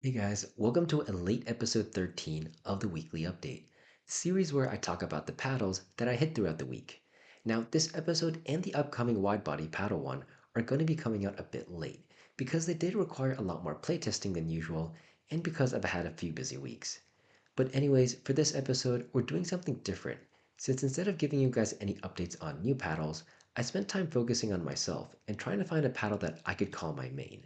Hey guys, welcome to a late episode 13 of the Weekly Update, the series where I talk about the paddles that I hit throughout the week. Now, this episode and the upcoming wide body paddle one are going to be coming out a bit late because they did require a lot more playtesting than usual and because I've had a few busy weeks. But, anyways, for this episode, we're doing something different since instead of giving you guys any updates on new paddles, I spent time focusing on myself and trying to find a paddle that I could call my main.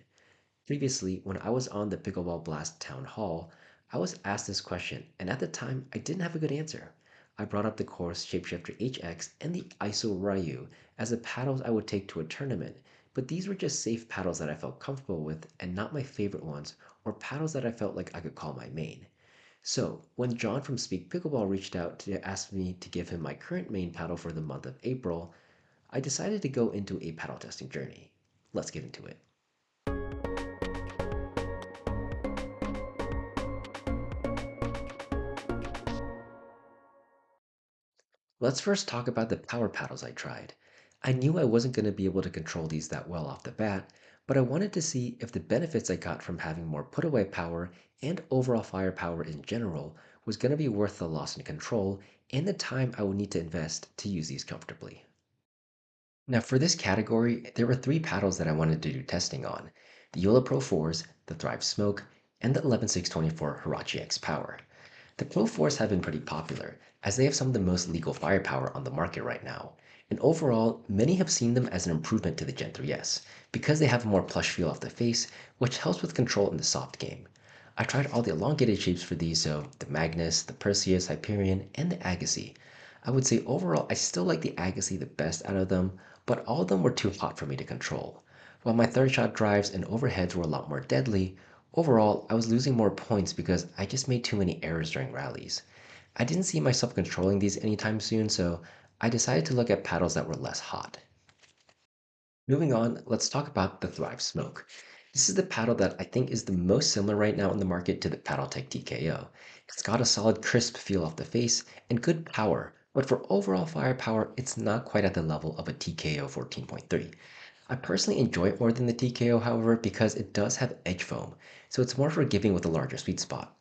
Previously, when I was on the Pickleball Blast Town Hall, I was asked this question, and at the time, I didn't have a good answer. I brought up the course Shapeshifter EX and the ISO Ryu as the paddles I would take to a tournament, but these were just safe paddles that I felt comfortable with and not my favorite ones or paddles that I felt like I could call my main. So, when John from Speak Pickleball reached out to ask me to give him my current main paddle for the month of April, I decided to go into a paddle testing journey. Let's get into it. Let's first talk about the power paddles I tried. I knew I wasn't going to be able to control these that well off the bat, but I wanted to see if the benefits I got from having more put away power and overall firepower in general was going to be worth the loss in control and the time I would need to invest to use these comfortably. Now, for this category, there were three paddles that I wanted to do testing on: the Joola Pro 4s, the Thrive Smoke, and the 11624 Hurache-X Power. The Pro 4s have been pretty popular, as they have some of the most legal firepower on the market right now, and overall, many have seen them as an improvement to the Gen 3S, because they have a more plush feel off the face, which helps with control in the soft game. I tried all the elongated shapes for these, so the Magnus, the Perseus, Hyperion, and the Agassi. I would say overall I still like the Agassi the best out of them, but all of them were too hot for me to control. While my third shot drives and overheads were a lot more deadly, overall I was losing more points because I just made too many errors during rallies. I didn't see myself controlling these anytime soon, so I decided to look at paddles that were less hot. Moving on, let's talk about the Thrive Smoke. This is the paddle that I think is the most similar right now in the market to the PaddleTech TKO. It's got a solid crisp feel off the face and good power, but for overall firepower, it's not quite at the level of a TKO 14.3. I personally enjoy it more than the TKO, however, because it does have edge foam, so it's more forgiving with a larger sweet spot.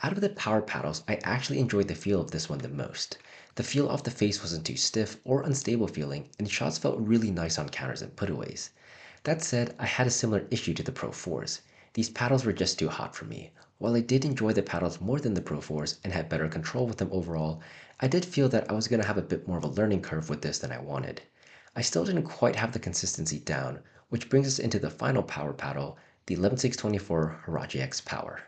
Out of the power paddles, I actually enjoyed the feel of this one the most. The feel off the face wasn't too stiff or unstable feeling, and shots felt really nice on counters and putaways. That said, I had a similar issue to the Pro 4s. These paddles were just too hot for me. While I did enjoy the paddles more than the Pro 4s and had better control with them overall, I did feel that I was going to have a bit more of a learning curve with this than I wanted. I still didn't quite have the consistency down, which brings us into the final power paddle, the 11624 Hurache-X Power.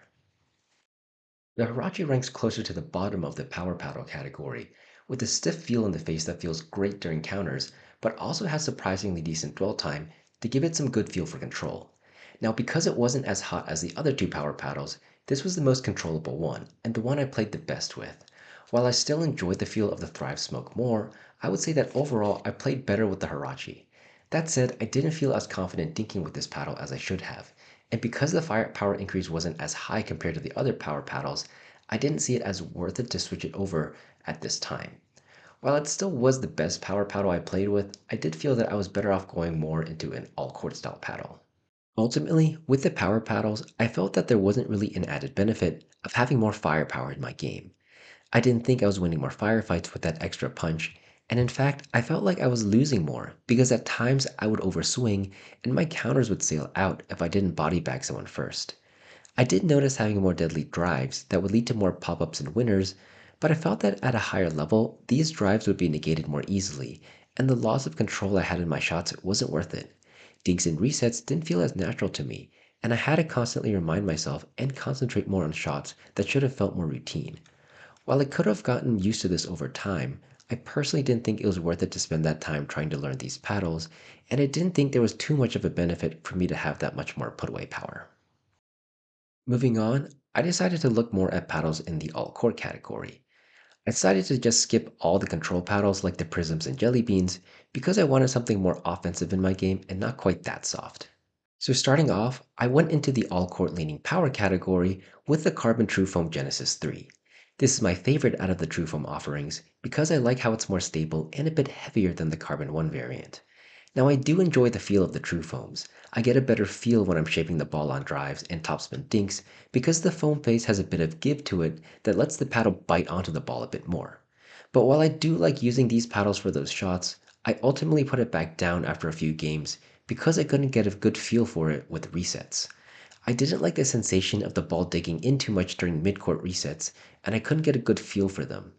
The Hirachi ranks closer to the bottom of the power paddle category, with a stiff feel in the face that feels great during counters, but also has surprisingly decent dwell time to give it some good feel for control. Now, because it wasn't as hot as the other two power paddles, this was the most controllable one, and the one I played the best with. While I still enjoyed the feel of the Thrive Smoke more, I would say that overall I played better with the Hirachi. That said, I didn't feel as confident dinking with this paddle as I should have, and because the firepower increase wasn't as high compared to the other power paddles, I didn't see it as worth it to switch it over at this time. While it still was the best power paddle I played with, I did feel that I was better off going more into an all-court style paddle. Ultimately, with the power paddles, I felt that there wasn't really an added benefit of having more firepower in my game. I didn't think I was winning more firefights with that extra punch, and in fact, I felt like I was losing more because at times I would overswing and my counters would sail out if I didn't body bag someone first. I did notice having more deadly drives that would lead to more pop-ups and winners, but I felt that at a higher level, these drives would be negated more easily, and the loss of control I had in my shots wasn't worth it. Dinks and resets didn't feel as natural to me, and I had to constantly remind myself and concentrate more on shots that should have felt more routine. While I could have gotten used to this over time, I personally didn't think it was worth it to spend that time trying to learn these paddles, and I didn't think there was too much of a benefit for me to have that much more put away power. Moving on, I decided to look more at paddles in the all court category. I decided to just skip all the control paddles like the prisms and jelly beans because I wanted something more offensive in my game and not quite that soft. So starting off, I went into the all court leaning power category with the Crbn TruFoam Genesis 3. This is my favorite out of the TruFoam offerings because I like how it's more stable and a bit heavier than the Carbon 1 variant. Now I do enjoy the feel of the TruFoams. I get a better feel when I'm shaping the ball on drives and topspin dinks because the foam face has a bit of give to it that lets the paddle bite onto the ball a bit more. But while I do like using these paddles for those shots, I ultimately put it back down after a few games because I couldn't get a good feel for it with resets. I didn't like the sensation of the ball digging in too much during mid-court resets, and I couldn't get a good feel for them.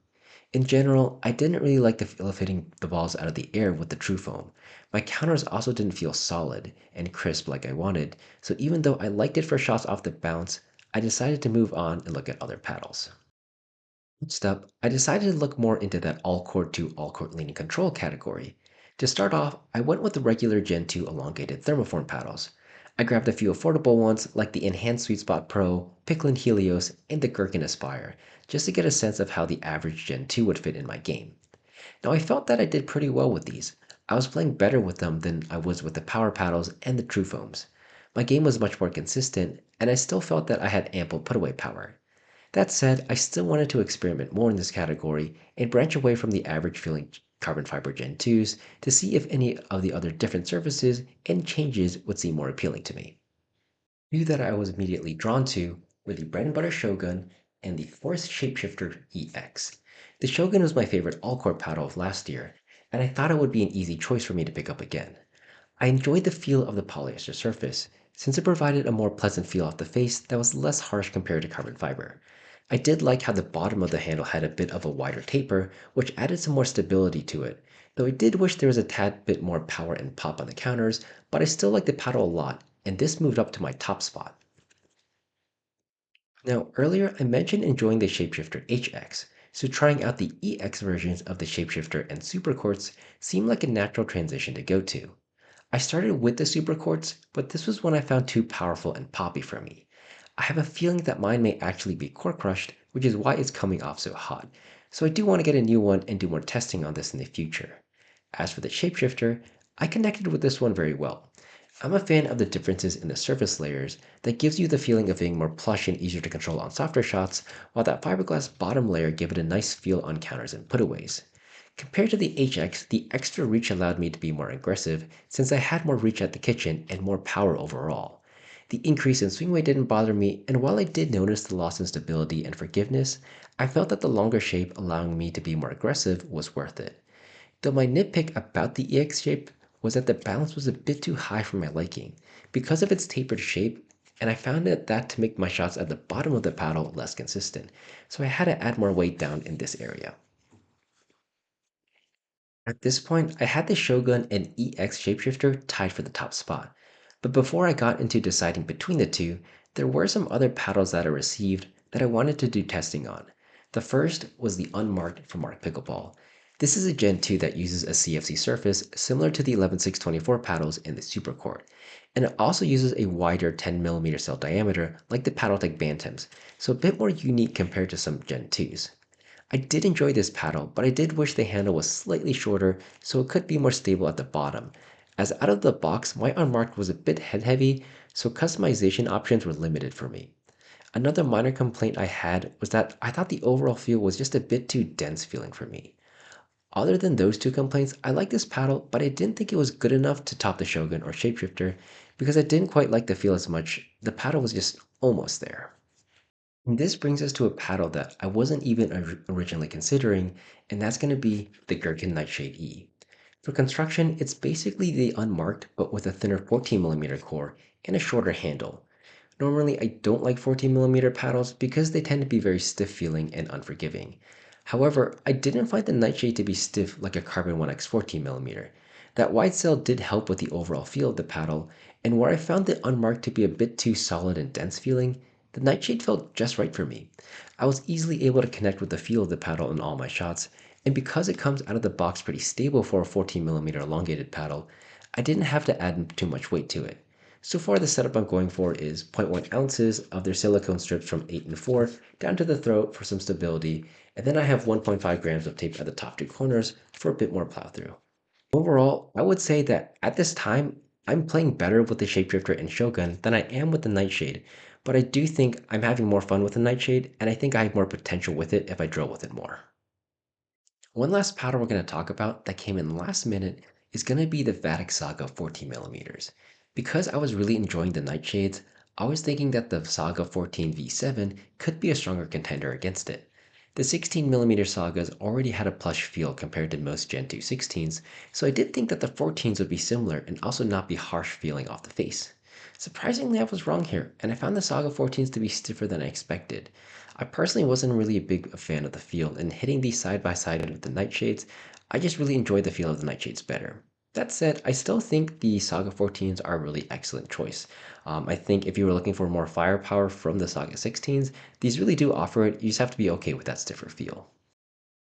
In general, I didn't really like the feel of hitting the balls out of the air with the TruFoam. My counters also didn't feel solid and crisp like I wanted, so even though I liked it for shots off the bounce, I decided to move on and look at other paddles. Next up, I decided to look more into that all-court to all-court leaning control category. To start off, I went with the regular Gen 2 elongated thermoform paddles. I grabbed a few affordable ones like the Enhanced Sweet Spot Pro, Pickleball Helios, and the Gherkin Aspire, just to get a sense of how the average Gen 2 would fit in my game. Now I felt that I did pretty well with these. I was playing better with them than I was with the power paddles and the TruFoams. My game was much more consistent, and I still felt that I had ample put-away power. That said, I still wanted to experiment more in this category and branch away from the average feeling carbon fiber Gen 2s to see if any of the other different surfaces and changes would seem more appealing to me. Two that I was immediately drawn to were the bread and butter Shogun and the Force Shapeshifter EX. The Shogun was my favorite all-court paddle of last year, and I thought it would be an easy choice for me to pick up again. I enjoyed the feel of the polyester surface, since it provided a more pleasant feel off the face that was less harsh compared to carbon fiber. I did like how the bottom of the handle had a bit of a wider taper, which added some more stability to it, though I did wish there was a tad bit more power and pop on the counters, but I still like the paddle a lot, and this moved up to my top spot. Now, earlier I mentioned enjoying the Shapeshifter HX, so trying out the EX versions of the Shapeshifter and Super Quartz seemed like a natural transition to go to. I started with the Super Quartz, but this was one I found too powerful and poppy for me. I have a feeling that mine may actually be core crushed, which is why it's coming off so hot, so I do want to get a new one and do more testing on this in the future. As for the Shapeshifter, I connected with this one very well. I'm a fan of the differences in the surface layers that gives you the feeling of being more plush and easier to control on softer shots, while that fiberglass bottom layer gave it a nice feel on counters and putaways. Compared to the HX, the extra reach allowed me to be more aggressive since I had more reach at the kitchen and more power overall. The increase in swing weight didn't bother me, and while I did notice the loss in stability and forgiveness, I felt that the longer shape allowing me to be more aggressive was worth it. Though my nitpick about the EX shape was that the balance was a bit too high for my liking because of its tapered shape, and I found that to make my shots at the bottom of the paddle less consistent, so I had to add more weight down in this area. At this point, I had the Shogun and EX Shapeshifter tied for the top spot, but before I got into deciding between the two, there were some other paddles that I received that I wanted to do testing on. The first was the UnMarked from Mark Pickleball. This is a Gen 2 that uses a CFC surface similar to the 11624 paddles in the Super Court, and it also uses a wider 10mm cell diameter like the Paddletech Bantams, so a bit more unique compared to some Gen 2s. I did enjoy this paddle, but I did wish the handle was slightly shorter so it could be more stable at the bottom, as out of the box my UnMarked was a bit head heavy, so customization options were limited for me. Another minor complaint I had was that I thought the overall feel was just a bit too dense feeling for me. Other than those two complaints, I like this paddle, but I didn't think it was good enough to top the Shogun or Shapeshifter because I didn't quite like the feel as much. The paddle was just almost there. And this brings us to a paddle that I wasn't even originally considering, and that's going to be the Gherkin NightShade E. For construction, it's basically the UnMarked but with a thinner 14mm core and a shorter handle. Normally, I don't like 14mm paddles because they tend to be very stiff feeling and unforgiving. However, I didn't find the Nightshade to be stiff like a Crbn 1X 14mm. That wide sail did help with the overall feel of the paddle, and where I found the UnMarked to be a bit too solid and dense feeling, the Nightshade felt just right for me. I was easily able to connect with the feel of the paddle in all my shots, and because it comes out of the box pretty stable for a 14mm elongated paddle, I didn't have to add too much weight to it. So far the setup I'm going for is zero point 0.1 ounces of their silicone strips from 8 and 4 down to the throat for some stability, and then I have 1.5 grams of tape at the top two corners for a bit more plow through. Overall, I would say that at this time, I'm playing better with the Shapeshifter and Shogun than I am with the Nightshade, but I do think I'm having more fun with the Nightshade, and I think I have more potential with it if I drill with it more. One last paddle we're going to talk about that came in last minute is going to be the Vatic Saga 14mm. Because I was really enjoying the nightshades, I was thinking that the Saga 14 V7 could be a stronger contender against it. The 16mm Sagas already had a plush feel compared to most Gen 2 16s, so I did think that the 14s would be similar and also not be harsh feeling off the face. Surprisingly, I was wrong here, and I found the Saga 14s to be stiffer than I expected. I personally wasn't really a big fan of the feel, and hitting these side by side with the nightshades, I just really enjoyed the feel of the nightshades better. That said, I still think the Saga 14s are a really excellent choice. I think if you were looking for more firepower from the Saga 16s, these really do offer it, you just have to be okay with that stiffer feel.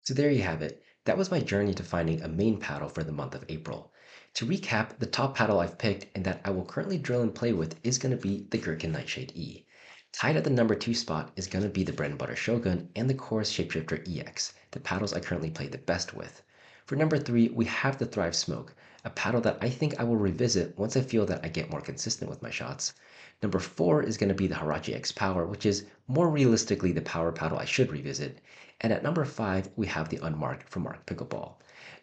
So there you have it. That was my journey to finding a main paddle for the month of April. To recap, the top paddle I've picked and that I will currently drill and play with is going to be the Gherkin NightShade E. Tied at the number 2 spot is going to be the bread and butter Shogun and the Chorus Shapeshifter EX, the paddles I currently play the best with. For number 3, we have the Thrive Smoke, a paddle that I think I will revisit once I feel that I get more consistent with my shots. Number 4 is going to be the Hurache-X Power, which is more realistically the power paddle I should revisit. And at number 5, we have the UnMarked from Marked Pickleball.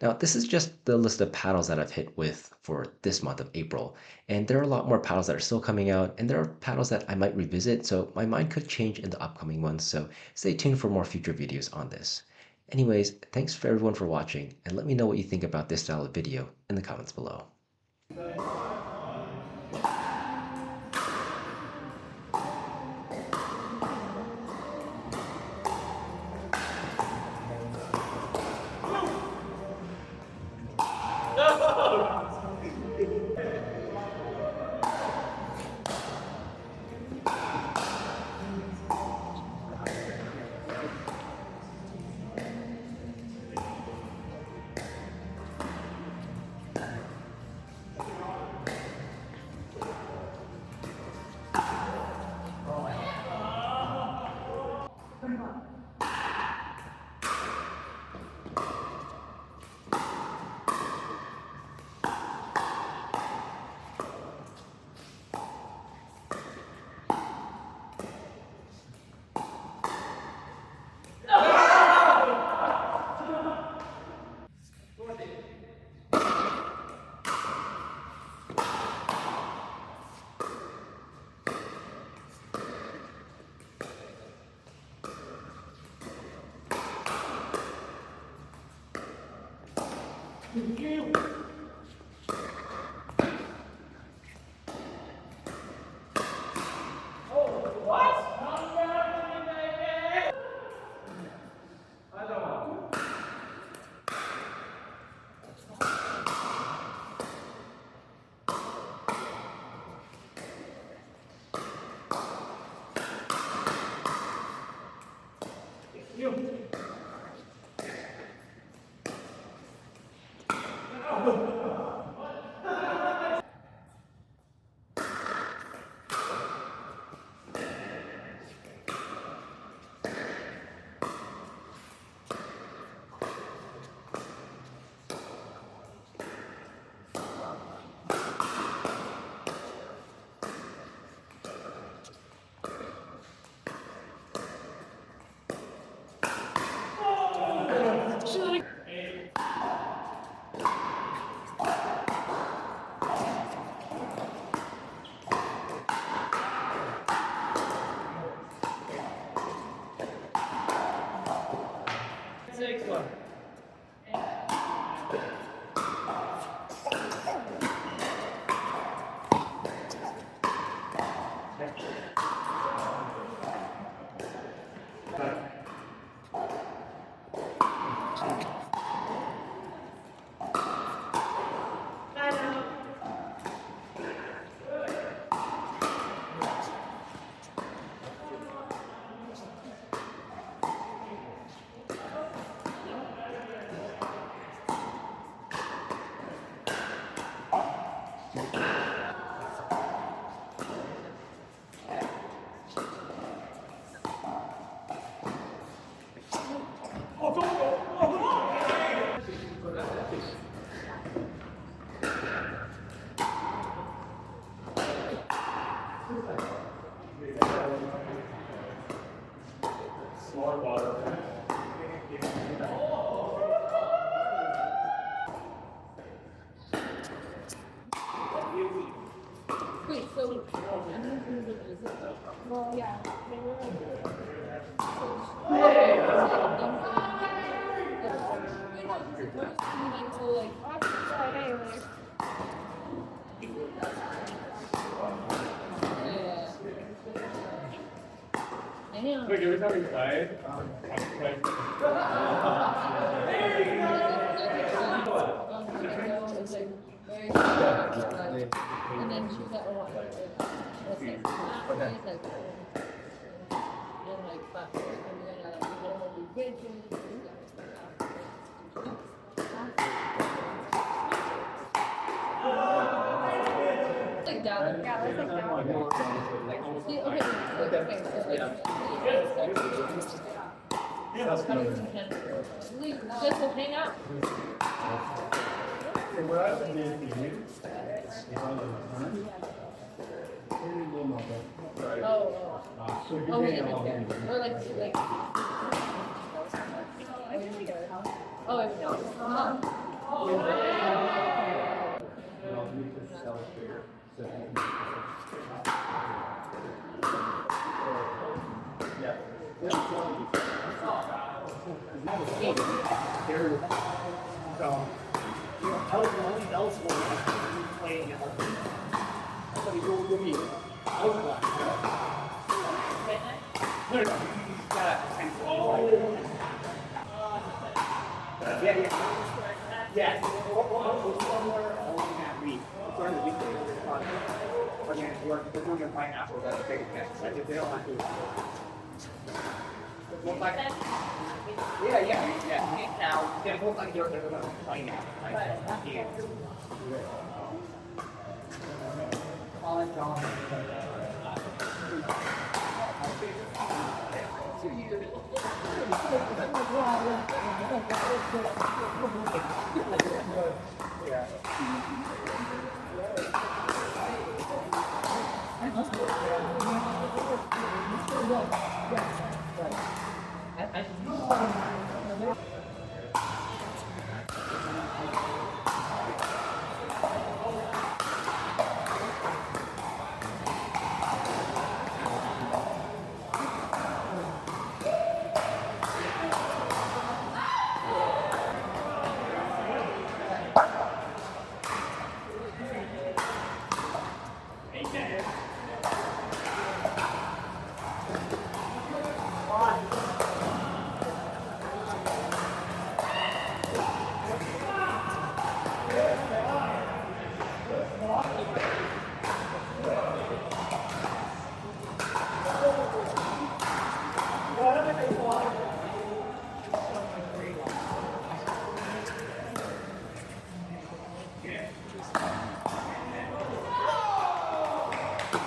Now, this is just the list of paddles that I've hit with for this month of April. And there are a lot more paddles that are still coming out, and there are paddles that I might revisit, so my mind could change in the upcoming months, so stay tuned for more future videos on this. Anyways, thanks for everyone for watching, and let me know what you think about this style of video in the comments below. Damn. Wait, every time we tried, and then she was like, oh, what's this? Okay. Like, and like, but like down. Yeah, let's like down. See, okay, just will hang out. Oh, we didn't there. Or like. Oh, it I was the only eligible playing at home. So you go with me. I was black. No, he's got yeah. Somewhere along that week. During the weekday, we're going to work. We're going to find out what that's big next. Like if they don't want to. Look like yeah. Now, yeah, look like they're going to find out. Yeah. John.